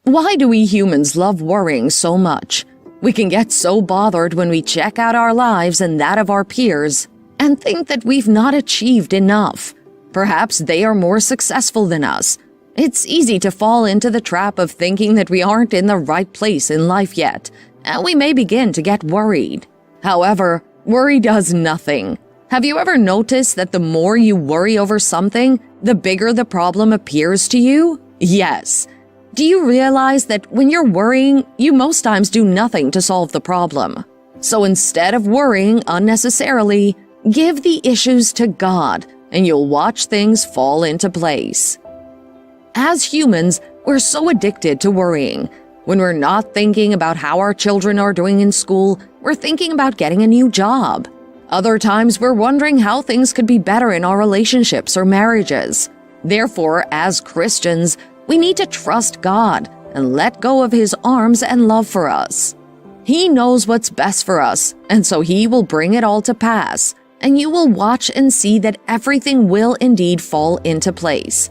Why do we humans love worrying so much? We can get so bothered when we check out our lives and that of our peers and think that we've not achieved enough. Perhaps they are more successful than us. It's easy to fall into the trap of thinking that we aren't in the right place in life yet, and we may begin to get worried. However, worry does nothing. Have you ever noticed that the more you worry over something, the bigger the problem appears to you? Yes. Do you realize that when you're worrying, you most times do nothing to solve the problem? So instead of worrying unnecessarily, give the issues to God, and you'll watch things fall into place. As humans, we're so addicted to worrying. When we're not thinking about how our children are doing in school, we're thinking about getting a new job. Other times, we're wondering how things could be better in our relationships or marriages. Therefore, as Christians, we need to trust God and let go of His arms and love for us. He knows what's best for us, and so He will bring it all to pass, and you will watch and see that everything will indeed fall into place.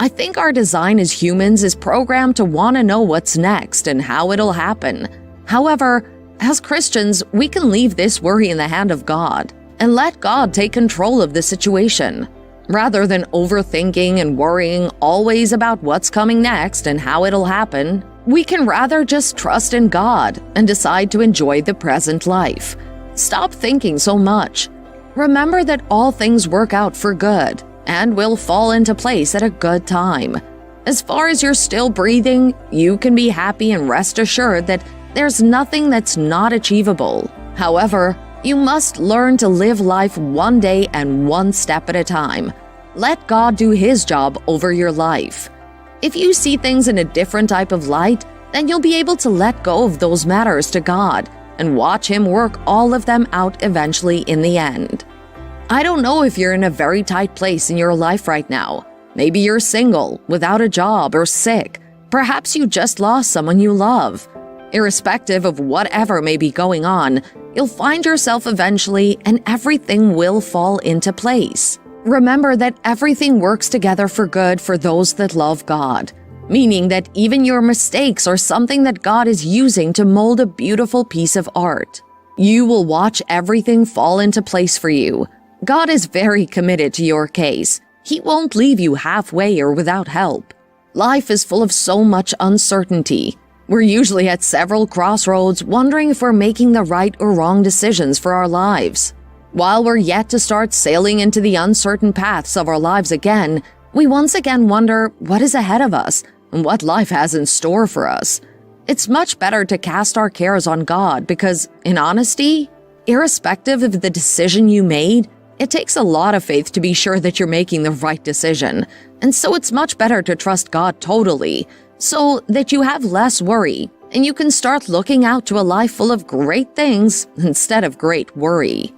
I think our design as humans is programmed to want to know what's next and how it'll happen. However, as Christians, we can leave this worry in the hand of God and let God take control of the situation. Rather than overthinking and worrying always about what's coming next and how it'll happen, we can rather just trust in God and decide to enjoy the present life. Stop thinking so much. Remember that all things work out for good and will fall into place at a good time. As far as you're still breathing, you can be happy and rest assured that there's nothing that's not achievable. However, you must learn to live life one day and one step at a time. Let God do His job over your life. If you see things in a different type of light, then you'll be able to let go of those matters to God and watch Him work all of them out eventually in the end. I don't know if you're in a very tight place in your life right now. Maybe you're single, without a job, or sick. Perhaps you just lost someone you love. Irrespective of whatever may be going on, you'll find yourself eventually and everything will fall into place. Remember that everything works together for good for those that love God, meaning that even your mistakes are something that God is using to mold a beautiful piece of art. You will watch everything fall into place for you. God is very committed to your case. He won't leave you halfway or without help. Life is full of so much uncertainty. We're usually at several crossroads wondering if we're making the right or wrong decisions for our lives. While we're yet to start sailing into the uncertain paths of our lives again, we once again wonder what is ahead of us and what life has in store for us. It's much better to cast our cares on God because, in honesty, irrespective of the decision you made, it takes a lot of faith to be sure that you're making the right decision. And so it's much better to trust God totally, so that you have less worry and you can start looking out to a life full of great things instead of great worry.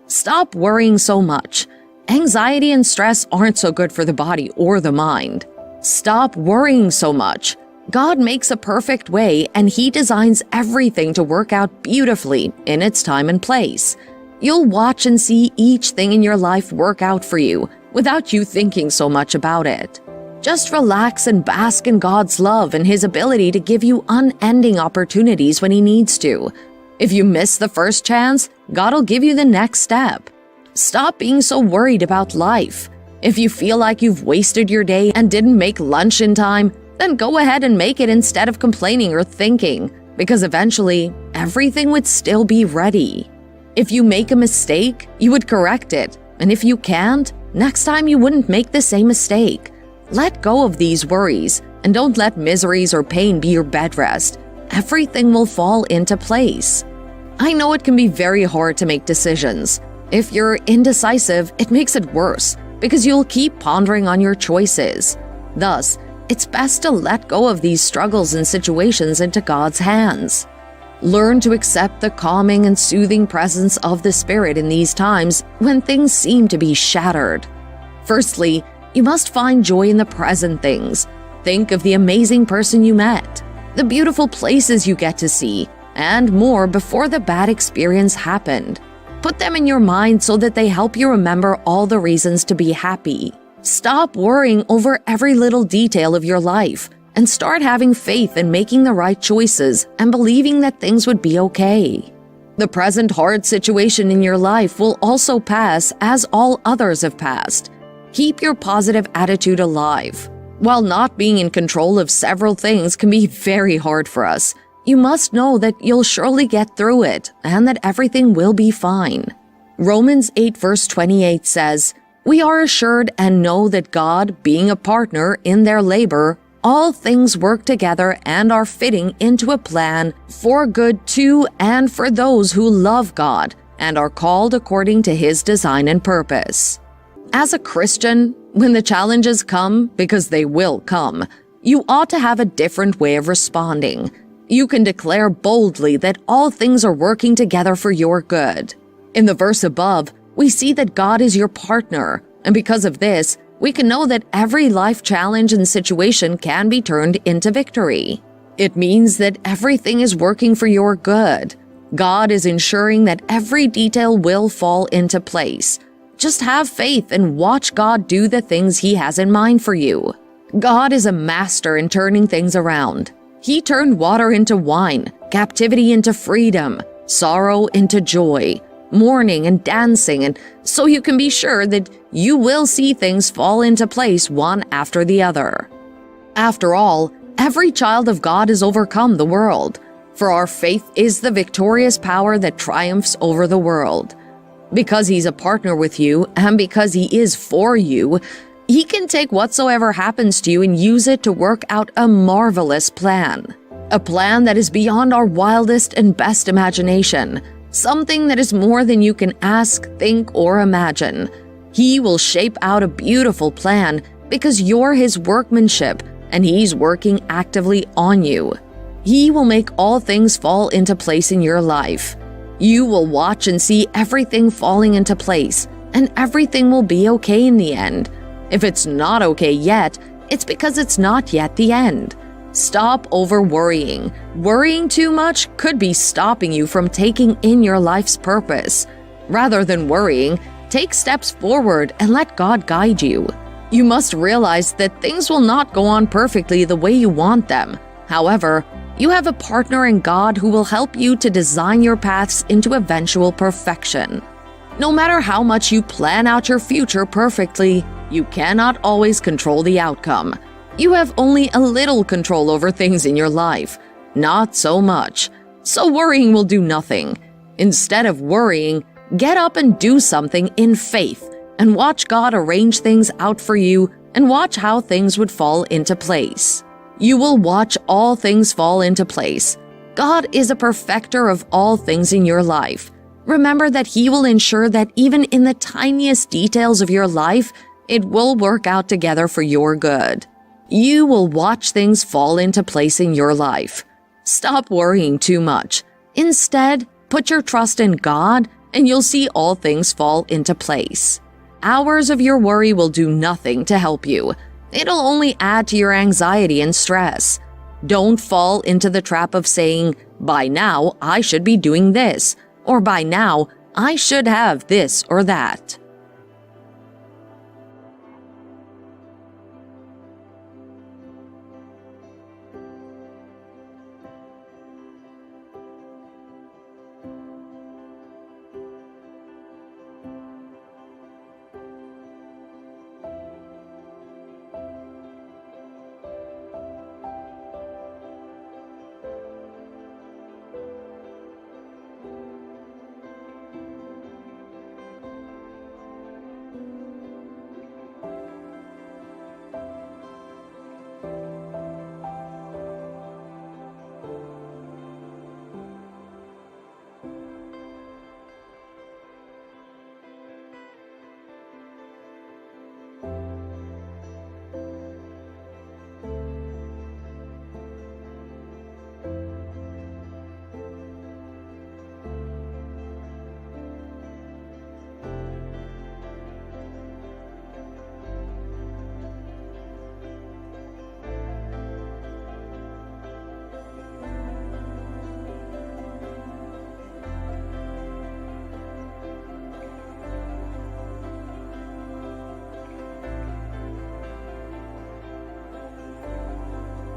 Stop worrying so much. Anxiety and stress aren't so good for the body or the mind. Stop worrying so much. God makes a perfect way and He designs everything to work out beautifully in its time and place. You'll watch and see each thing in your life work out for you without you thinking so much about it. Just relax and bask in God's love and His ability to give you unending opportunities when He needs to. If you miss the first chance, God'll give you the next step. Stop being so worried about life. If you feel like you've wasted your day and didn't make lunch in time, then go ahead and make it instead of complaining or thinking, because eventually, everything would still be ready. If you make a mistake, you would correct it, and if you can't, next time you wouldn't make the same mistake. Let go of these worries, and don't let miseries or pain be your bed rest. Everything will fall into place. I know it can be very hard to make decisions. If you're indecisive, it makes it worse, because you'll keep pondering on your choices. Thus, it's best to let go of these struggles and situations into God's hands. Learn to accept the calming and soothing presence of the Spirit in these times when things seem to be shattered. Firstly, you must find joy in the present things. Think of the amazing person you met, the beautiful places you get to see, and more before the bad experience happened. Put them in your mind so that they help you remember all the reasons to be happy. Stop worrying over every little detail of your life and start having faith in making the right choices and believing that things would be okay. The present hard situation in your life will also pass as all others have passed. Keep your positive attitude alive. While not being in control of several things can be very hard for us, you must know that you'll surely get through it and that everything will be fine. Romans 8 verse 28 says, "We are assured and know that God, being a partner in their labor, all things work together and are fitting into a plan for good to and for those who love God and are called according to His design and purpose." As a Christian, when the challenges come, because they will come, you ought to have a different way of responding. You can declare boldly that all things are working together for your good. In the verse above, we see that God is your partner, and because of this, we can know that every life challenge and situation can be turned into victory. It means that everything is working for your good. God is ensuring that every detail will fall into place. Just have faith and watch God do the things He has in mind for you. God is a master in turning things around. He turned water into wine, captivity into freedom, sorrow into joy, mourning and dancing, and so you can be sure that you will see things fall into place one after the other. After all, every child of God has overcome the world, for our faith is the victorious power that triumphs over the world. Because He's a partner with you, and because He is for you, He can take whatsoever happens to you and use it to work out a marvelous plan. A plan that is beyond our wildest and best imagination. Something that is more than you can ask, think, or imagine. He will shape out a beautiful plan because you're His workmanship and He's working actively on you. He will make all things fall into place in your life. You will watch and see everything falling into place, and everything will be okay in the end. If it's not okay yet, it's because it's not yet the end. Stop over worrying. Worrying too much could be stopping you from taking in your life's purpose. Rather than worrying, take steps forward and let God guide you. You must realize that things will not go on perfectly the way you want them. However, you have a partner in God who will help you to design your paths into eventual perfection. No matter how much you plan out your future perfectly, you cannot always control the outcome. You have only a little control over things in your life, not so much. So worrying will do nothing. Instead of worrying, get up and do something in faith and watch God arrange things out for you and watch how things would fall into place. You will watch all things fall into place. God is a perfecter of all things in your life. Remember that He will ensure that even in the tiniest details of your life, it will work out together for your good. You will watch things fall into place in your life. Stop worrying too much. Instead, put your trust in God and you'll see all things fall into place. Hours of your worry will do nothing to help you. It'll only add to your anxiety and stress. Don't fall into the trap of saying, "By now, I should be doing this," or "By now, I should have this or that."